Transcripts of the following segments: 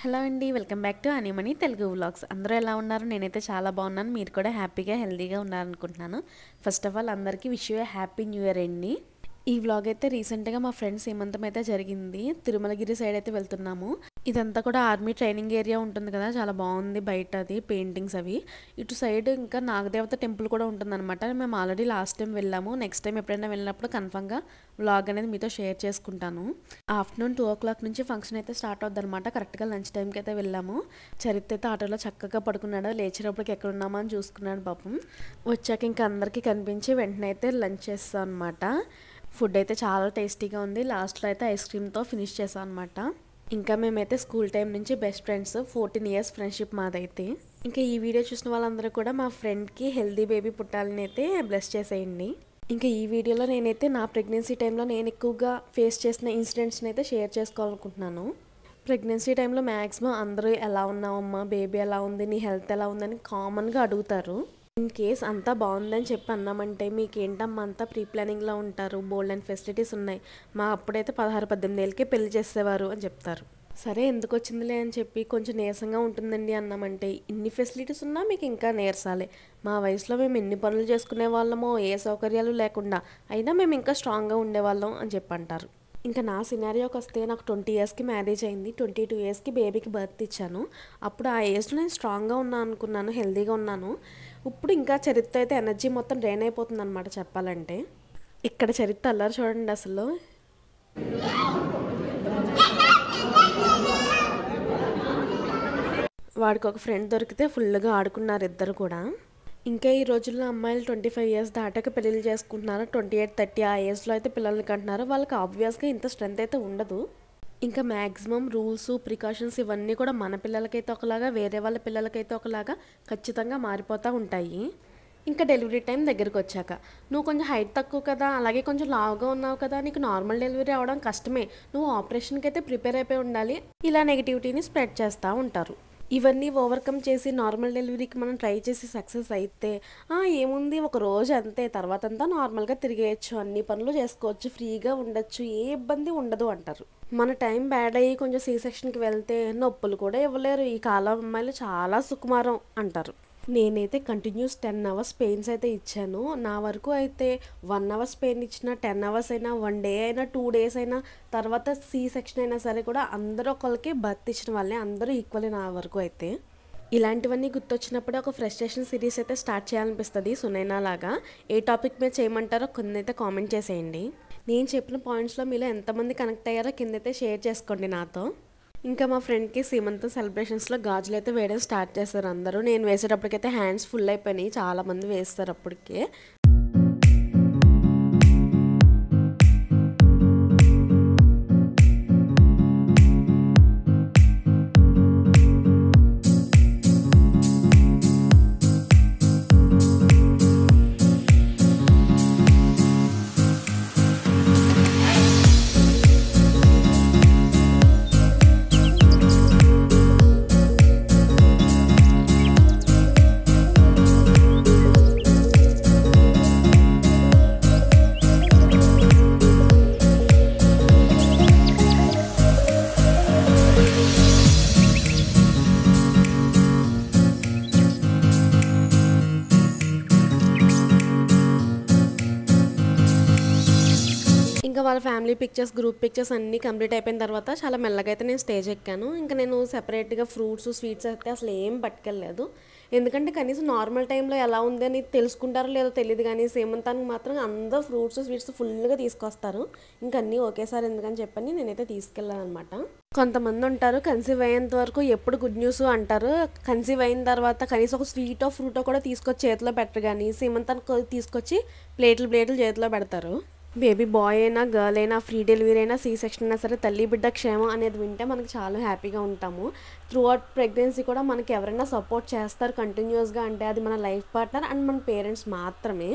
Hello అండి, welcome back to అనిమనీ Telugu vlogs. అందరూ ఎలా ఉన్నారు? నేనైతే చాలా బాగున్నాను. మీరు కూడా హ్యాపీగా హెల్తీగా ఉన్నారనుకుంటున్నాను. ఫస్ట్ ఆఫ్ ఆల్ అందరికీ wish you happy new year అండి. ఈ వ్లాగ్ అయితే రీసెంట్గా మా ఫ్రెండ్స్ సీమంతం అయితే జరిగింది. తిరుమలగిరి సైడ్ అయితే వెళ్తున్నాము. ఇదంతా కూడా ఆర్మీ ట్రైనింగ్ ఏరియా ఉంటుంది కదా, చాలా బాగుంది. బయట అది పెయింటింగ్స్ అవి. ఇటు సైడ్ ఇంకా నాగదేవత టెంపుల్ కూడా ఉంటుందన్నమాట. మేము ఆల్రెడీ లాస్ట్ టైం వెళ్ళాము. నెక్స్ట్ టైం ఎప్పుడైనా వెళ్ళినప్పుడు కన్ఫర్మ్గా వ్లాగ్ అనేది మీతో షేర్ చేసుకుంటాను. ఆఫ్టర్నూన్ 2 o'clock నుంచి ఫంక్షన్ అయితే స్టార్ట్ అవుద్ది అనమాట. కరెక్ట్గా లంచ్ టైంకి అయితే వెళ్ళాము. చరిత్ర అయితే ఆటోలో చక్కగా పడుకున్నాడు. లేచేటప్పటికి ఎక్కడున్నామా అని చూసుకున్నాడు పాపం. వచ్చాక ఇంకా అందరికీ కనిపించి వెంటనే అయితే లంచ్ చేస్తాం అనమాట. ఫుడ్ అయితే చాలా టేస్టీగా ఉంది. లాస్ట్లో అయితే ఐస్ క్రీమ్తో ఫినిష్ చేసాం అనమాట. ఇంకా మేమైతే స్కూల్ టైం నుంచి బెస్ట్ ఫ్రెండ్స్. 14 years ఫ్రెండ్షిప్ మాదైతే. ఇంకా ఈ వీడియో చూసిన వాళ్ళందరూ కూడా మా ఫ్రెండ్కి హెల్దీ బేబీ పుట్టాలని అయితే బ్లెస్ చేసేయండి. ఇంకా ఈ వీడియోలో నేనైతే నా ప్రెగ్నెన్సీ టైంలో నేను ఎక్కువగా ఫేస్ చేసిన ఇన్సిడెంట్స్ని అయితే షేర్ చేసుకోవాలనుకుంటున్నాను. ప్రెగ్నెన్సీ టైంలో మ్యాక్సిమం అందరూ ఎలా ఉన్నావమ్మా, బేబీ ఎలా ఉంది, నీ హెల్త్ ఎలా ఉందని కామన్గా అడుగుతారు. ఇన్ కేస్ అంతా బాగుందని చెప్పి అన్నామంటే మీకేంటమ్మా అంతా ప్రీ ప్లానింగ్లో ఉంటారు, బోల్డ్ అండ్ ఫెసిలిటీస్ ఉన్నాయి, మా అప్పుడైతే 16-18 ఏళ్ళకే పెళ్లి చేసేవారు అని చెప్తారు. సరే ఎందుకు వచ్చిందిలే అని చెప్పి కొంచెం నీరసంగా ఉంటుందండి అన్నామంటే ఇన్ని ఫెసిలిటీస్ ఉన్నా మీకు ఇంకా నీరసాలే, మా వయసులో మేము ఎన్ని పనులు చేసుకునే వాళ్ళమో, ఏ సౌకర్యాలు లేకుండా, అయినా మేము ఇంకా స్ట్రాంగ్గా ఉండేవాళ్ళం అని చెప్పి అంటారు. ఇంకా నా సినారియోకి వస్తే నాకు 20 yearsకి మ్యారేజ్ అయింది. 22 yearsకి బేబీకి బర్త్ ఇచ్చాను. అప్పుడు ఆ ఏజ్లో నేను స్ట్రాంగ్గా ఉన్నాను అనుకున్నాను, హెల్తీగా ఉన్నాను. ఇప్పుడు ఇంకా చరిత్ర అయితే ఎనర్జీ మొత్తం డ్రైన్ అయిపోతుంది అనమాట చెప్పాలంటే. ఇక్కడ చరిత్ర అల్లరి చూడండి అసలు. వాడికి ఒక ఫ్రెండ్ దొరికితే ఫుల్గా ఆడుకున్నారు ఇద్దరు కూడా. ఇంకా ఈ రోజుల్లో అమ్మాయిలు 25 years దాటాక పెళ్ళిళ్ళు చేసుకుంటున్నారు. 28, 30 ఆ ఏజ్లో అయితే పిల్లల్ని కంటున్నారు. వాళ్ళకి ఆబ్వియస్గా ఇంత స్ట్రెంత్ అయితే ఉండదు. ఇంకా మ్యాక్సిమం రూల్స్, ప్రికాషన్స్ ఇవన్నీ కూడా మన పిల్లలకైతే ఒకలాగా, వేరే వాళ్ళ పిల్లలకైతే ఒకలాగా ఖచ్చితంగా మారిపోతూ ఉంటాయి. ఇంకా డెలివరీ టైం దగ్గరికి వచ్చాక నువ్వు కొంచెం హైట్ తక్కువ కదా, అలాగే కొంచెం లావుగా ఉన్నావు కదా, నీకు నార్మల్ డెలివరీ అవ్వడం కష్టమే, నువ్వు ఆపరేషన్కి అయితే ప్రిపేర్ అయిపోయి ఉండాలి, ఇలా నెగిటివిటీని స్ప్రెడ్ చేస్తూ ఉంటారు. ఇవన్నీ ఓవర్కమ్ చేసి నార్మల్ డెలివరీకి మనం ట్రై చేసి సక్సెస్ అయితే ఏముంది, ఒక రోజు అంతే, తర్వాత అంతా నార్మల్గా తిరిగేయచ్చు, అన్ని పనులు చేసుకోవచ్చు, ఫ్రీగా ఉండొచ్చు, ఏ ఇబ్బంది ఉండదు అంటారు. మన టైం బ్యాడ్ అయ్యి కొంచెం సీ సెక్షన్కి వెళ్తే నొప్పులు కూడా ఇవ్వలేరు, ఈ కాలం అమ్మాయిలు చాలా సుకుమారం అంటారు. నేనైతే కంటిన్యూస్ 10 hours పెయిన్స్ అయితే ఇచ్చాను. నా వరకు అయితే 1 hour పెయిన్ ఇచ్చిన, 10 hours అయినా, 1 day అయినా, 2 days అయినా, తర్వాత సీ సెక్షన్ అయినా సరే కూడా అందరూ ఒకరికి బర్త్ ఇచ్చిన వాళ్ళే, అందరూ ఈక్వల్ నా వరకు అయితే. ఇలాంటివన్నీ గుర్తొచ్చినప్పుడే ఒక ఫ్రస్ట్రేషన్ సిరీస్ అయితే స్టార్ట్ చేయాలనిపిస్తుంది సునైనా లాగా. ఏ టాపిక్ మీద చేయమంటారో కిందైతే కామెంట్ చేసేయండి. నేను చెప్పిన పాయింట్స్లో మీలో ఎంతమంది కనెక్ట్ అయ్యారో కిందైతే షేర్ చేసుకోండి నాతో. ఇంకా మా ఫ్రెండ్కి సీమంతం సెలబ్రేషన్స్లో గాజులు అయితే వేయడం స్టార్ట్ చేస్తారు అందరూ. నేను వేసేటప్పటికైతే హ్యాండ్స్ ఫుల్ అయిపోయినాయి, చాలామంది వేస్తారు అప్పటికే. ఇంకా వాళ్ళ ఫ్యామిలీ పిక్చర్స్, గ్రూప్ పిక్చర్స్ అన్నీ కంప్లీట్ అయిపోయిన తర్వాత చాలా మెల్లగా అయితే నేను స్టేజ్ ఎక్కాను. ఇంకా నేను సెపరేట్గా ఫ్రూట్స్, స్వీట్స్ అయితే అసలు ఏం పట్టుకెళ్ళలేదు. ఎందుకంటే కనీసం నార్మల్ టైంలో ఎలా ఉంది అని తెలుసుకుంటారో లేదో తెలియదు, కానీ సీమంతానికి మాత్రం అందరూ ఫ్రూట్స్, స్వీట్స్ ఫుల్గా తీసుకొస్తారు. ఇంకా అన్నీ ఒకేసారి ఎందుకని చెప్పని నేనైతే తీసుకెళ్ళాను అనమాట. కొంతమంది ఉంటారు కన్సీవ్ అయ్యేంత వరకు ఎప్పుడు గుడ్ న్యూస్ అంటారు, కన్సీవ్ అయిన తర్వాత కనీసం ఒక స్వీటో ఫ్రూటో కూడా తీసుకొచ్చి చేతిలో పెట్టరు, కానీ సీమంతానికి తీసుకొచ్చి ప్లేట్లు చేతిలో పెడతారు. బేబీ బాయ్ అయినా, గర్ల్ అయినా, ఫ్రీ డెలివరీ అయినా, సీ సెక్షన్ అయినా సరే, తల్లి బిడ్డ క్షేమం అనేది వింటే మనకి చాలా హ్యాపీగా ఉంటాము. త్రూ అవుట్ ప్రెగ్నెన్సీ కూడా మనకి ఎవరైనా సపోర్ట్ చేస్తారు కంటిన్యూస్గా అంటే అది మన లైఫ్ పార్ట్నర్ అండ్ మన పేరెంట్స్ మాత్రమే.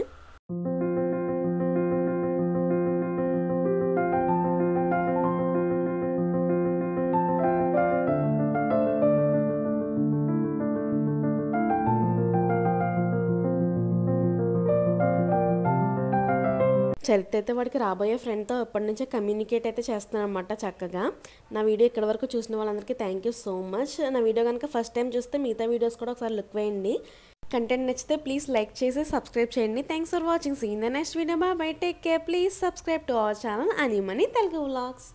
చరిత్ర అయితే వాడికి రాబోయే ఫ్రెండ్తో ఎప్పటి నుంచో కమ్యూనికేట్ అయితే చేస్తున్నారనమాట చక్కగా. నా వీడియో ఇక్కడ వరకు చూసిన వాళ్ళందరికీ థ్యాంక్ యూ సో మచ్. నా వీడియో కనుక ఫస్ట్ టైం చూస్తే మిగతా వీడియోస్ కూడా ఒకసారి లుక్ వేయండి. కంటెంట్ నచ్చితే ప్లీజ్ లైక్ చేసి సబ్స్క్రైబ్ చేయండి. Thanks for watching. See in the next video. Bye. Take care. Please subscribe to our channel అనిమనీ తెలుగు వ్లాగ్స్.